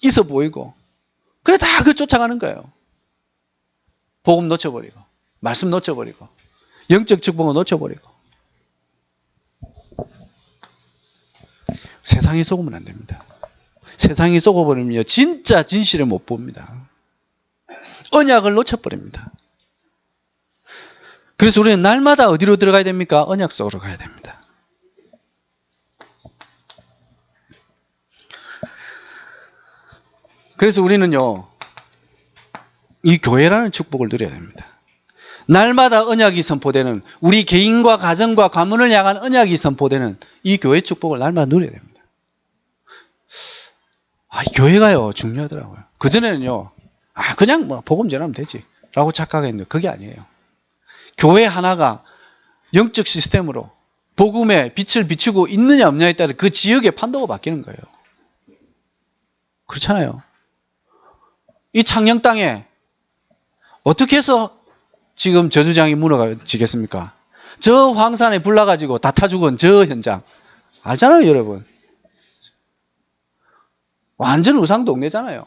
있어 보이고, 그래 다 그 쫓아가는 거예요. 복음 놓쳐버리고, 말씀 놓쳐버리고, 영적 축복을 놓쳐버리고. 세상에 속으면 안 됩니다. 세상에 속아버리면 진짜 진실을 못 봅니다. 언약을 놓쳐버립니다. 그래서 우리는 날마다 어디로 들어가야 됩니까? 언약 속으로 가야 됩니다. 그래서 우리는요, 이 교회라는 축복을 누려야 됩니다. 날마다 언약이 선포되는, 우리 개인과 가정과 가문을 향한 언약이 선포되는 이 교회 축복을 날마다 누려야 됩니다. 이 교회가요, 중요하더라고요. 그전에는요, 그냥 뭐 복음 전하면 되지 라고 착각했는데 그게 아니에요. 교회 하나가 영적 시스템으로 복음의 빛을 비추고 있느냐 없느냐에 따라 그 지역의 판도가 바뀌는 거예요. 그렇잖아요. 이 창녕 땅에 어떻게 해서 지금 저주장이 무너지겠습니까? 저 황산에 불나가지고 다 타 죽은 저 현장 알잖아요, 여러분. 완전 우상 동네잖아요.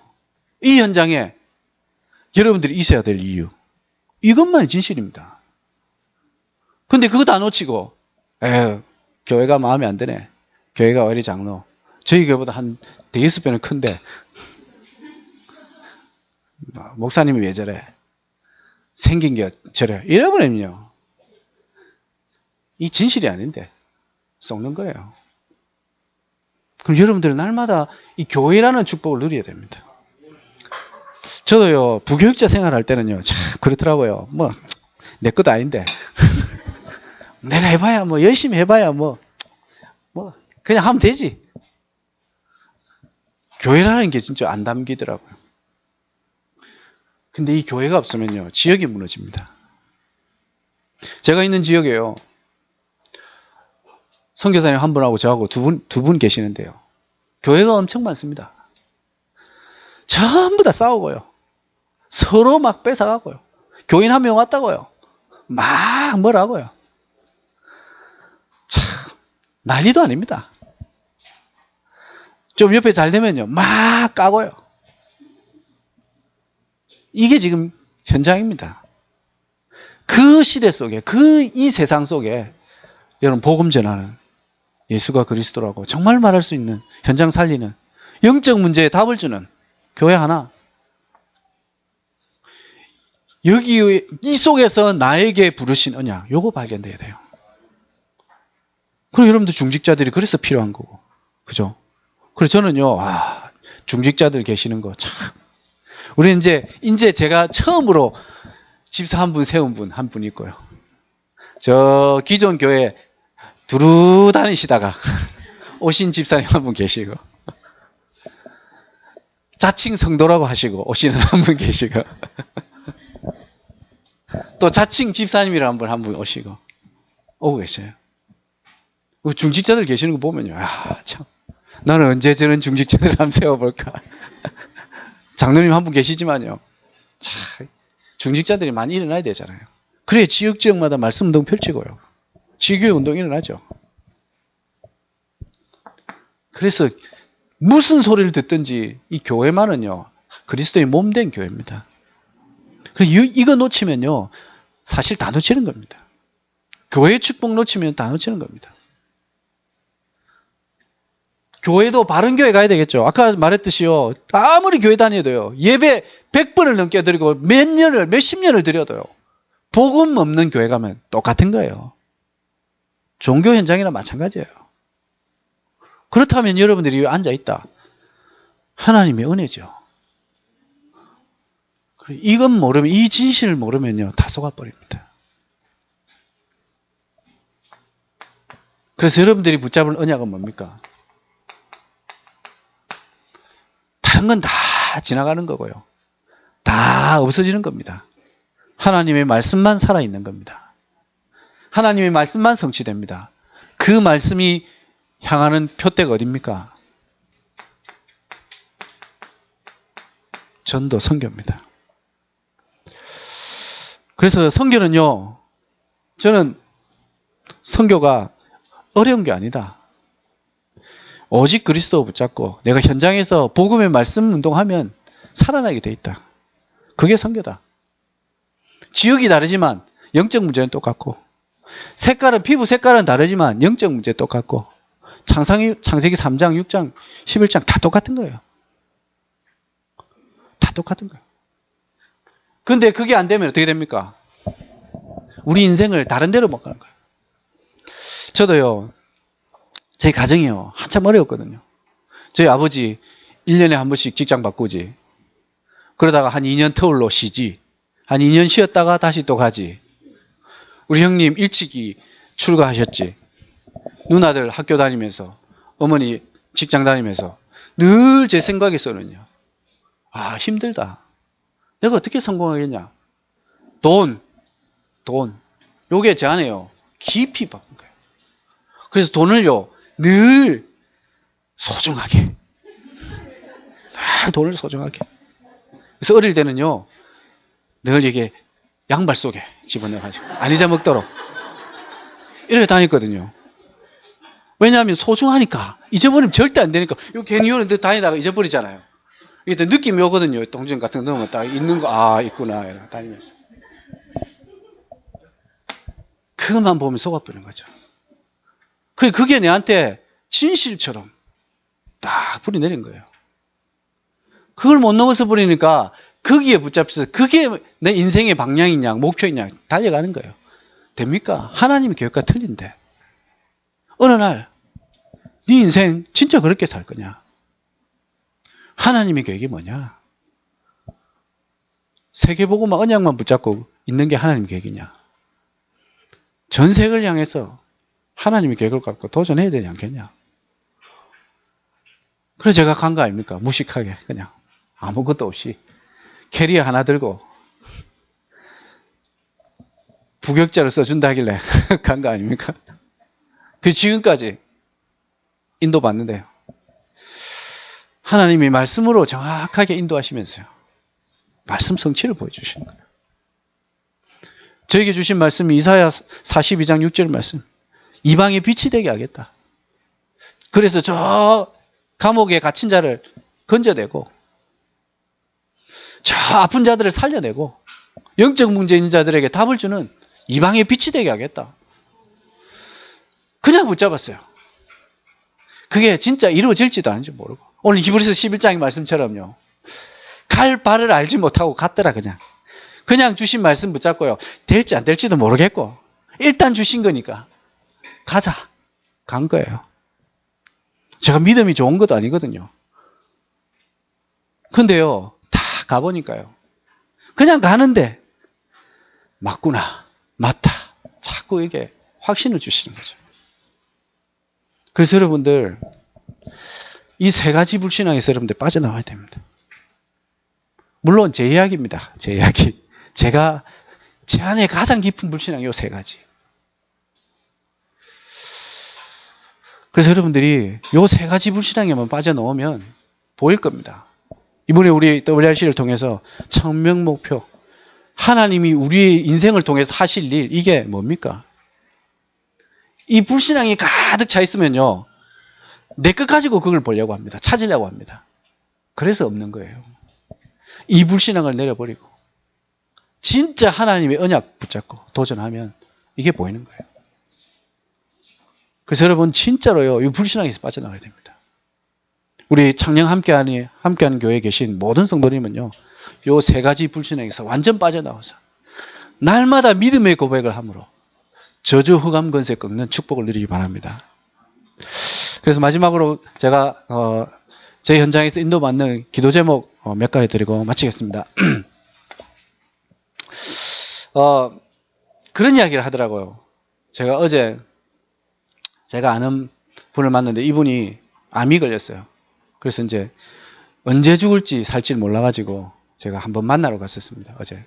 이 현장에 여러분들이 있어야 될 이유, 이것만이 진실입니다. 근데 그거 다 놓치고, 교회가 마음에 안 드네, 교회가 왜 이리 장로, 저희 교회보다 한 5배는 큰데 목사님이 왜 저래, 생긴 게 저래, 이래버리면요, 이 진실이 아닌데 썩는 거예요. 그럼 여러분들은 날마다 이 교회라는 축복을 누려야 됩니다. 저도요, 부교육자 생활할 때는요, 참 그렇더라고요. 뭐 내 것도 아닌데 내가 해봐야, 뭐 열심히 해봐야 뭐 그냥 하면 되지. 교회라는 게 진짜 안 담기더라고요. 근데 이 교회가 없으면요, 지역이 무너집니다. 제가 있는 지역에요, 선교사님 한 분하고 저하고 두 분 계시는데요, 교회가 엄청 많습니다. 전부 다 싸우고요, 서로 막 뺏어가고요, 교인 한 명 왔다고요, 막 뭐라고요. 참 난리도 아닙니다. 좀 옆에 잘 되면요, 막 까고요. 이게 지금 현장입니다. 그 시대 속에, 이 세상 속에 여러분, 복음 전하는 예수가 그리스도라고 정말 말할 수 있는, 현장 살리는, 영적 문제에 답을 주는 교회 하나, 여기 이 속에서 나에게 부르신 언약, 요거 발견돼야 돼요. 그리고 여러분들 중직자들이 그래서 필요한 거고, 그죠? 그래서 저는요, 중직자들 계시는 거 참. 우리 이제 제가 처음으로 집사 한 분 세운 분 한 분 있고요. 저 기존 교회 두루 다니시다가 오신 집사님 한 분 계시고, 자칭 성도라고 하시고 오시는 한 분 계시고, 또 자칭 집사님이라는 분 한 분 오시고 오고 계셔요. 중직자들 계시는 거 보면요, 참, 나는 언제 저런 중직자들 한번 세워볼까. 장로님 한 분 계시지만요, 참, 중직자들이 많이 일어나야 되잖아요. 그래야 지역마다 말씀 운동 펼치고요, 지교회 운동 일어나죠. 그래서 무슨 소리를 듣든지 이 교회만은요, 그리스도의 몸 된 교회입니다. 이거 놓치면요, 사실 다 놓치는 겁니다. 교회의 축복 놓치면 다 놓치는 겁니다. 교회도 바른 교회 가야 되겠죠. 아까 말했듯이요, 아무리 교회 다녀도요, 예배 100번을 넘게 드리고 몇십 년을 드려도요, 복음 없는 교회 가면 똑같은 거예요. 종교 현장이랑 마찬가지예요. 그렇다면 여러분들이 여기 앉아있다, 하나님의 은혜죠. 이건 모르면, 이 진실을 모르면요, 다 속아버립니다. 그래서 여러분들이 붙잡을 언약은 뭡니까? 다른 건 다 지나가는 거고요, 다 없어지는 겁니다. 하나님의 말씀만 살아있는 겁니다. 하나님의 말씀만 성취됩니다. 그 말씀이 향하는 표대가 어디입니까? 전도, 선교입니다. 그래서 선교는요, 저는 선교가 어려운 게 아니다. 오직 그리스도 붙잡고 내가 현장에서 복음의 말씀 운동하면 살아나게 돼 있다. 그게 선교다. 지역이 다르지만 영적 문제는 똑같고, 피부 색깔은 다르지만 영적 문제 똑같고, 창세기 3장, 6장, 11장 다 똑같은 거예요. 다 똑같은 거예요. 근데 그게 안 되면 어떻게 됩니까? 우리 인생을 다른 데로 못 가는 거예요. 저도요, 제 가정이요, 한참 어려웠거든요. 저희 아버지 1년에 한 번씩 직장 바꾸지, 그러다가 한 2년 터울로 쉬지, 한 2년 쉬었다가 다시 또 가지, 우리 형님 일찍이 출가하셨지, 누나들 학교 다니면서, 어머니 직장 다니면서 늘 제 생각에서는요, 힘들다. 내가 어떻게 성공하겠냐. 돈. 요게 제 안에요, 깊이 박은 거예요. 그래서 돈을요, 늘 소중하게. 늘 돈을 소중하게. 그래서 어릴 때는요, 늘 이게 양발 속에 집어넣어가지고 안 잊어먹도록 이렇게 다녔거든요. 왜냐하면 소중하니까. 잊어버리면 절대 안 되니까. 이거 괜히 이런 데 다니다가 잊어버리잖아요. 이게 느낌이 오거든요. 동전 같은 거 넣으면 딱 있는 거, 있구나, 이러고 다니면서. 그것만 보면 속아버리는 거죠. 그게 내한테 진실처럼 딱 뿌리 내린 거예요. 그걸 못 넘어서 버리니까 거기에 붙잡혀서 그게 내 인생의 방향이냐, 목표이냐, 달려가는 거예요. 됩니까? 하나님의 계획과 틀린데. 어느 날, 네 인생 진짜 그렇게 살 거냐? 하나님의 계획이 뭐냐? 세계복음과 언약만 붙잡고 있는 게 하나님의 계획이냐? 전 세계를 향해서 하나님의 계획을 갖고 도전해야 되지 않겠냐? 그래서 제가 간 거 아닙니까? 무식하게 그냥 아무것도 없이 캐리어 하나 들고 부격자를 써준다 하길래 간 거 아닙니까? 그래서 지금까지 인도받는데요, 하나님이 말씀으로 정확하게 인도하시면서요, 말씀 성취를 보여주시는 거예요. 저에게 주신 말씀이 이사야 42장 6절 말씀, 이방의 빛이 되게 하겠다. 그래서 저 감옥에 갇힌 자를 건져내고, 저 아픈 자들을 살려내고, 영적 문제 있는 자들에게 답을 주는 이방의 빛이 되게 하겠다. 그냥 붙잡았어요. 그게 진짜 이루어질지도 않은지 모르고, 오늘 히브리서 11장의 말씀처럼요, 갈 바를 알지 못하고 갔더라. 그냥 주신 말씀 붙잡고요, 될지 안 될지도 모르겠고 일단 주신 거니까 가자, 간 거예요. 제가 믿음이 좋은 것도 아니거든요. 근데요, 다 가보니까요. 그냥 가는데 맞구나, 맞다. 자꾸 이게 확신을 주시는 거죠. 그래서 여러분들 이 세 가지 불신앙에서 여러분들 빠져나와야 됩니다. 물론 제 이야기입니다. 제 이야기. 제가 제 안에 가장 깊은 불신앙이 이 세 가지. 그래서 여러분들이 이 세 가지 불신앙에만 빠져나오면 보일 겁니다. 이번에 우리 WRC를 통해서 청명 목표, 하나님이 우리의 인생을 통해서 하실 일, 이게 뭡니까? 이 불신앙이 가득 차 있으면요, 내 것 가지고 그걸 보려고 합니다. 찾으려고 합니다. 그래서 없는 거예요. 이 불신앙을 내려버리고 진짜 하나님의 언약 붙잡고 도전하면 이게 보이는 거예요. 그래서 여러분 진짜로요, 이 불신앙에서 빠져나가야 됩니다. 우리 창녕 함께하는 교회에 계신 모든 성도님은요, 이 세 가지 불신앙에서 완전 빠져나와서 날마다 믿음의 고백을 함으로 저주 흑암 권세 꺾는 축복을 누리기 바랍니다. 그래서 마지막으로 제가 제 현장에서 인도받는 기도 제목 몇 가지 드리고 마치겠습니다. 그런 이야기를 하더라고요. 제가 어제 제가 아는 분을 만났는데 이분이 암이 걸렸어요. 그래서 이제 언제 죽을지 살지 몰라가지고 제가 한번 만나러 갔었습니다. 어제.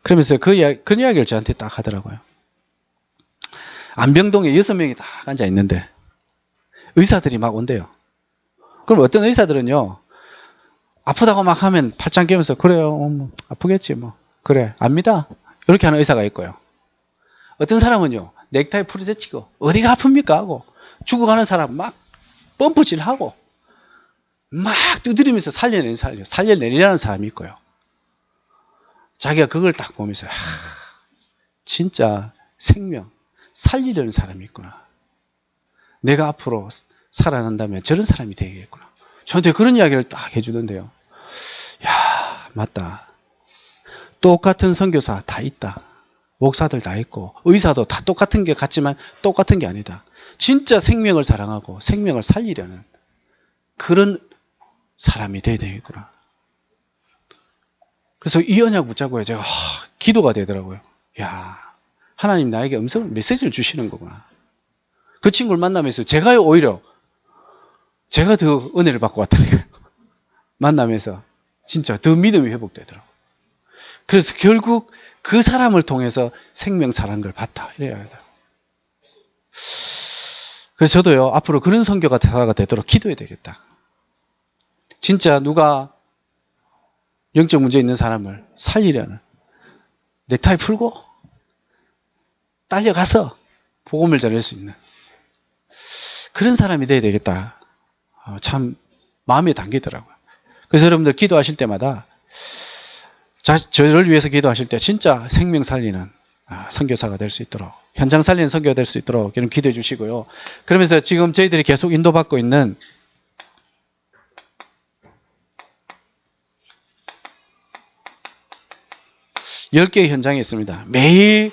그러면서 그 이야기를 저한테 딱 하더라고요. 안병동에 6명이 딱 앉아 있는데 의사들이 막 온대요. 그럼 어떤 의사들은요, 아프다고 막 하면 팔짱 끼면서 그래요, 뭐, 아프겠지 뭐, 그래 압니다, 이렇게 하는 의사가 있고요. 어떤 사람은요, 넥타이 풀어제치고 어디가 아픕니까 하고 죽어가는 사람 막 펌프질하고 막 두드리면서 살려내리라는 사람이 있고요. 자기가 그걸 딱 보면서 진짜 생명 살리려는 사람이 있구나. 내가 앞으로 살아난다면 저런 사람이 되겠구나. 저한테 그런 이야기를 딱 해주던데요. 야, 맞다. 똑같은 선교사 다 있다. 목사들 다 있고 의사도 다 똑같은 게 같지만 똑같은 게 아니다. 진짜 생명을 사랑하고 생명을 살리려는 그런 사람이 돼야 되겠구나. 그래서 이 언약 붙잡고 제가 기도가 되더라고요. 야, 하나님 나에게 메시지를 주시는 거구나. 그 친구를 만나면서 제가요, 오히려 제가 더 은혜를 받고 왔다니까요. 만나면서 진짜 더 믿음이 회복되더라고요. 그래서 결국 그 사람을 통해서 생명 살아난 걸 봤다, 이래야 하더라고요. 그래서 저도요, 앞으로 그런 선교가 되도록 기도해야 되겠다. 진짜 누가 영적 문제 있는 사람을 살리려는, 넥타이 풀고 딸려가서 복음을 전할 수 있는 그런 사람이 돼야 되겠다. 참 마음에 담기더라고요. 그래서 여러분들 기도하실 때마다 저를 위해서 기도하실 때 진짜 생명 살리는 선교사가 될 수 있도록, 현장 살리는 선교가 될 수 있도록 여러분 기도해 주시고요. 그러면서 지금 저희들이 계속 인도받고 있는 열 개의 현장이 있습니다. 매일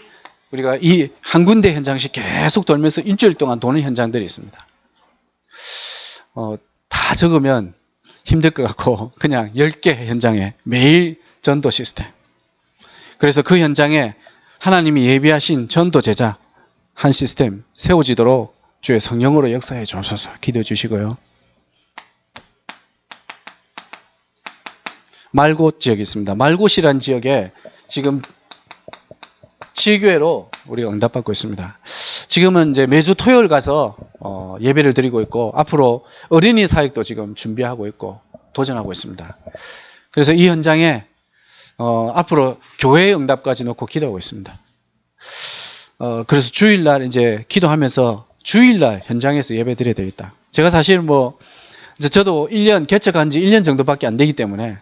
우리가 이 한 군데 현장씩 계속 돌면서 일주일 동안 도는 현장들이 있습니다. 다 적으면 힘들 것 같고 그냥 10개 현장에 매일 전도 시스템. 그래서 그 현장에 하나님이 예비하신 전도 제자 한 시스템 세워지도록 주의 성령으로 역사해 주옵소서. 기도해 주시고요. 말곳 지역이 있습니다. 말곳이라는 지역에 지금 지교회로 우리가 응답받고 있습니다. 지금은 이제 매주 토요일 가서 예배를 드리고 있고 앞으로 어린이 사역도 지금 준비하고 있고 도전하고 있습니다. 그래서 이 현장에 앞으로 교회의 응답까지 놓고 기도하고 있습니다. 그래서 주일날 이제 기도하면서 주일날 현장에서 예배 드려야 되겠다. 제가 사실 저도 개척한 지 1년 정도밖에 안 되기 때문에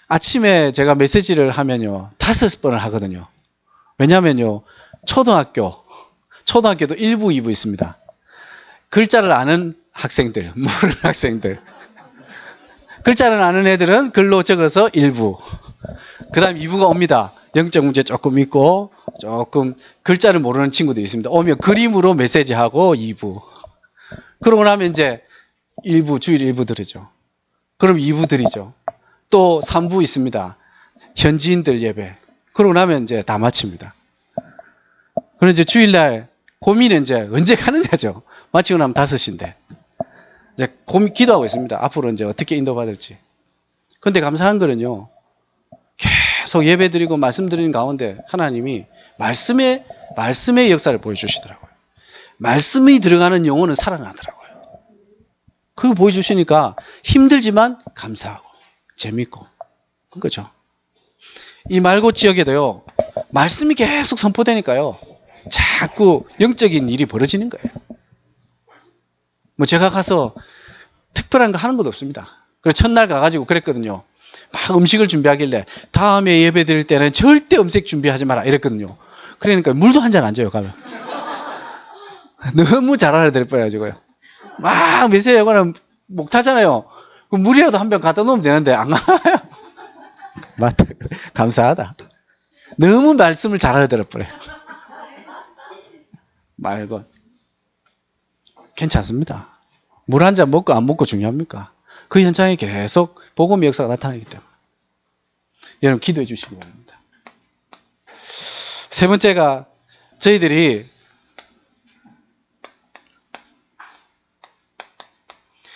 아침에 제가 메시지를 하면요 5번을 하거든요. 왜냐면요 초등학교도 1부, 2부 있습니다. 글자를 아는 학생들, 모르는 학생들. 글자를 아는 애들은 글로 적어서 1부. 그 다음 2부가 옵니다. 영적 문제 조금 있고 조금 글자를 모르는 친구들이 있습니다. 오면 그림으로 메시지하고 2부. 그러고 나면 이제 주일 일부 드리죠. 그럼 2부 드리죠. 또 3부 있습니다. 현지인들 예배. 그러고 나면 이제 다 마칩니다. 그럼 이제 주일날 고민은 이제 언제 가느냐죠. 마치고 나면 5시인데. 이제 기도하고 있습니다. 앞으로 이제 어떻게 인도받을지. 근데 감사한 거는요. 계속 예배 드리고 말씀 드리는 가운데 하나님이 말씀의 역사를 보여주시더라고요. 말씀이 들어가는 영혼은 살아나더라고요. 그거 보여주시니까 힘들지만 감사하고 재밌고 그런 거죠. 이 말고 지역에도요. 말씀이 계속 선포되니까요. 자꾸 영적인 일이 벌어지는 거예요. 뭐 제가 가서 특별한 거 하는 것도 없습니다. 그래서 첫날 가가지고 그랬거든요. 막 음식을 준비하길래 다음에 예배 드릴 때는 절대 음식 준비하지 마라 이랬거든요. 그러니까 물도 한 잔 안 줘요 가면. 너무 잘 알아들 뻔해가지고요. 막 메시지 영어는 목 타잖아요. 그럼 물이라도 한 병 갖다 놓으면 되는데 안 가요. 맞다. 감사하다. 너무 말씀을 잘 알아들을 뻔해요. 말고 괜찮습니다. 물 한 잔 먹고 안 먹고 중요합니까? 그 현장에 계속 복음의 역사가 나타나기 때문에 여러분 기도해 주시기 바랍니다. 세 번째가 저희들이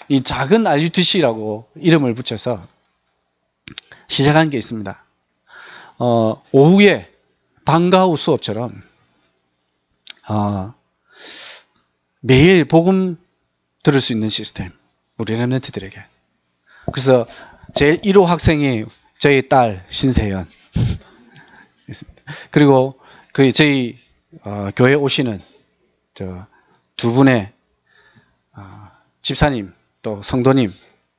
이 작은 RUTC라고 이름을 붙여서 시작한 게 있습니다. 오후에 방과 후 수업처럼 매일 복음 들을 수 있는 시스템 우리 렘넌트들에게. 그래서 제일 1호 학생이 저희 딸 신세연 그리고 저희 교회 오시는 두 분의 집사님 또 성도님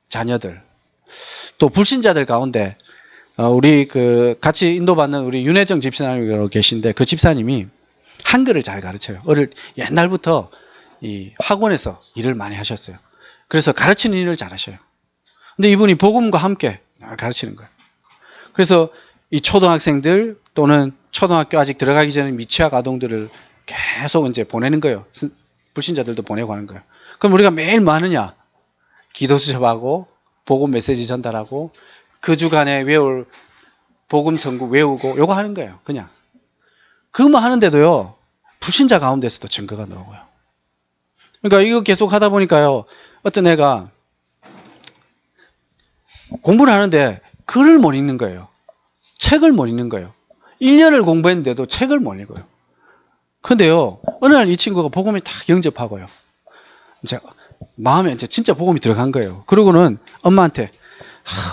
자녀들 또 불신자들 가운데 우리 같이 인도받는 우리 윤혜정 집사님이 계신데 그 집사님이 한글을 잘 가르쳐요. 옛날부터 이 학원에서 일을 많이 하셨어요. 그래서 가르치는 일을 잘하셔요. 근데 이분이 복음과 함께 가르치는 거예요. 그래서 이 초등학생들 또는 초등학교 아직 들어가기 전에 미취학 아동들을 계속 이제 보내는 거예요. 불신자들도 보내고 하는 거예요. 그럼 우리가 매일 뭐 하느냐? 기도 수첩하고 복음 메시지 전달하고 그 주간에 외울 복음 선구 외우고 요거 하는 거예요. 그냥. 그것만 하는데도요. 불신자 가운데서도 증거가 나오고요. 그러니까 이거 계속 하다 보니까요. 어떤 애가 공부를 하는데 글을 못 읽는 거예요. 책을 못 읽는 거예요. 1년을 공부했는데도 책을 못 읽어요. 근데요. 어느 날 이 친구가 복음을 딱 영접하고요. 이제 마음에 이제 진짜 복음이 들어간 거예요. 그러고는 엄마한테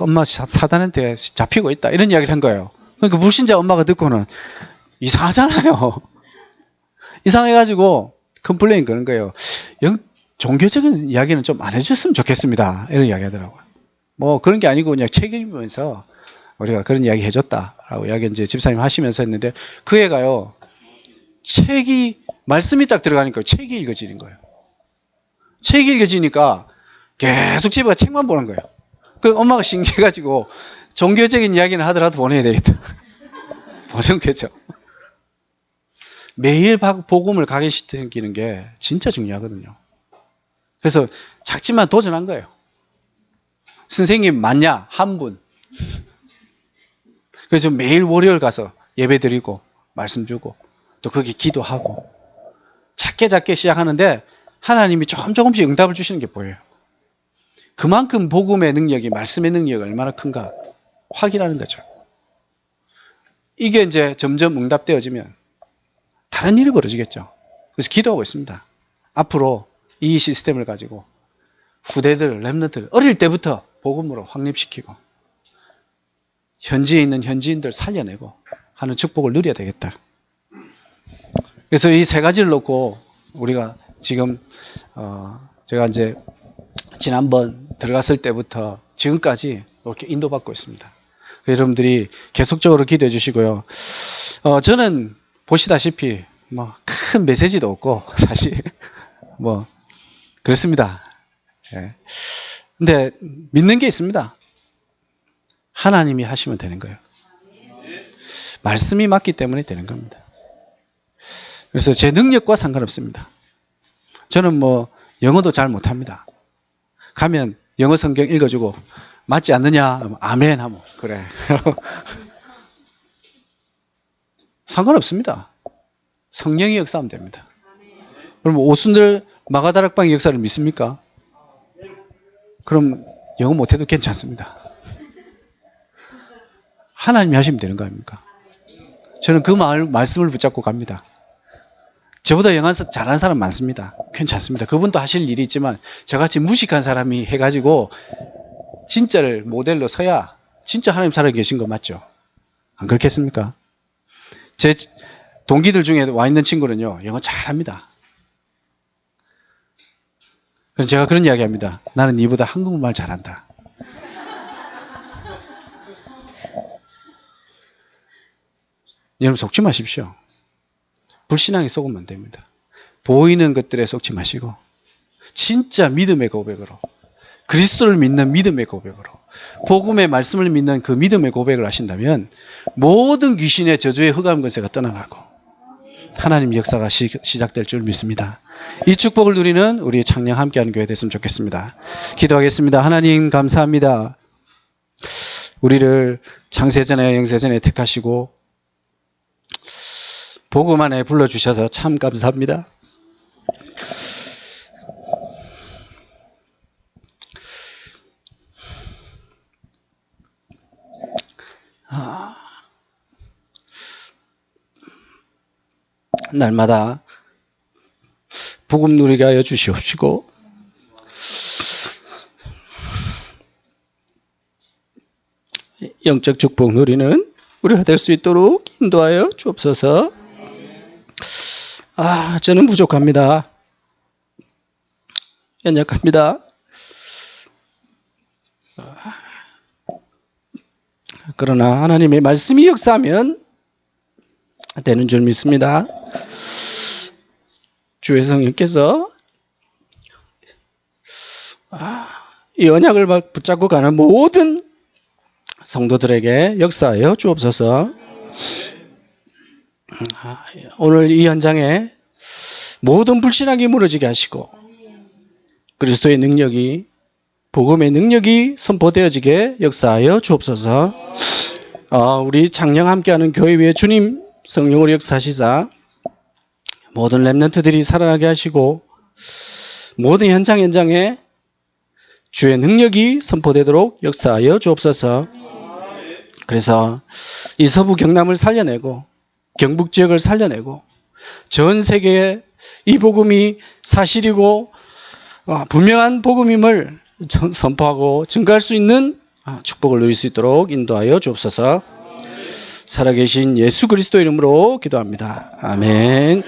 엄마 사단한테 잡히고 있다 이런 이야기를 한 거예요. 그러니까 불신자 엄마가 듣고는 이상하잖아요. 이상해가지고 컴플레인 거는 거예요. 종교적인 이야기는 좀 안 해줬으면 좋겠습니다. 이런 이야기 하더라고요. 뭐 그런 게 아니고 그냥 책 읽으면서 우리가 그런 이야기 해줬다라고 이야기 이제 집사님 하시면서 했는데 그 애가요. 말씀이 딱 들어가니까 책이 읽어지는 거예요. 책이 읽어지니까 계속 집에 가 책만 보는 거예요. 그 엄마가 신기해가지고 종교적인 이야기는 하더라도 보내야 되겠다. 보는 거죠. 매일 복음을 각인시키는 게 진짜 중요하거든요. 그래서 작지만 도전한 거예요. 선생님 맞냐? 한 분. 그래서 매일 월요일 가서 예배 드리고 말씀 주고 또 거기 기도하고 작게 시작하는데 하나님이 조금씩 응답을 주시는 게 보여요. 그만큼 복음의 능력이 말씀의 능력이 얼마나 큰가 확인하는 거죠. 이게 이제 점점 응답되어지면 다른 일이 벌어지겠죠. 그래서 기도하고 있습니다. 앞으로 이 시스템을 가지고 후대들, 렘넌트들 어릴 때부터 복음으로 확립시키고 현지에 있는 현지인들 살려내고 하는 축복을 누려야 되겠다. 그래서 이 세 가지를 놓고 우리가 지금 제가 이제 지난번 들어갔을 때부터 지금까지 이렇게 인도받고 있습니다. 여러분들이 계속적으로 기도해 주시고요. 저는 보시다시피 뭐 큰 메시지도 없고 사실 뭐 그렇습니다. 예. 근데 믿는 게 있습니다. 하나님이 하시면 되는 거예요. 말씀이 맞기 때문에 되는 겁니다. 그래서 제 능력과 상관없습니다. 저는 뭐 영어도 잘 못합니다. 가면 영어 성경 읽어주고 맞지 않느냐? 아멘 하면 그래. 상관없습니다. 성령이 역사하면 됩니다. 그럼 오순절 마가다락방의 역사를 믿습니까? 그럼 영어 못해도 괜찮습니다. 하나님이 하시면 되는 거 아닙니까? 저는 그 말씀을 붙잡고 갑니다. 저보다 영어 잘하는 사람 많습니다. 괜찮습니다. 그분도 하실 일이 있지만 저같이 무식한 사람이 해가지고 진짜를 모델로 서야 진짜 하나님 살아 계신 거 맞죠? 안 그렇겠습니까? 제 동기들 중에 와 있는 친구는요, 영어 잘합니다. 그래서 제가 그런 이야기 합니다. 나는 니보다 한국말 잘한다. 여러분 속지 마십시오. 불신앙에 속으면 안 됩니다. 보이는 것들에 속지 마시고 진짜 믿음의 고백으로 그리스도를 믿는 믿음의 고백으로 복음의 말씀을 믿는 그 믿음의 고백을 하신다면 모든 귀신의 저주의 흑암 권세가 떠나가고 하나님 역사가 시작될 줄 믿습니다. 이 축복을 누리는 우리 창녕 함께하는 교회 됐으면 좋겠습니다. 기도하겠습니다. 하나님 감사합니다. 우리를 창세전에 영세전에 택하시고 복음 안에 불러주셔서 참 감사합니다. 날마다 복음 누리게 하여 주시옵시고 영적 축복 누리는 우리가 될 수 있도록 인도하여 주옵소서. 저는 부족합니다. 연약합니다. 그러나 하나님의 말씀이 역사하면 되는 줄 믿습니다. 주의 성령께서 이 언약을 붙잡고 가는 모든 성도들에게 역사하여 주옵소서. 오늘 이 현장에 모든 불신앙이 무너지게 하시고 그리스도의 능력이 복음의 능력이 선포되어지게 역사하여 주옵소서. 우리 창녕 함께하는 교회 위에 주님 성령으로 역사하시사 모든 렘넌트들이 살아나게 하시고 모든 현장에 주의 능력이 선포되도록 역사하여 주옵소서. 그래서 이 서부 경남을 살려내고 경북 지역을 살려내고 전 세계에 이 복음이 사실이고 분명한 복음임을 선포하고 증거할 수 있는 축복을 누릴 수 있도록 인도하여 주옵소서. 살아계신 예수 그리스도 이름으로 기도합니다. 아멘.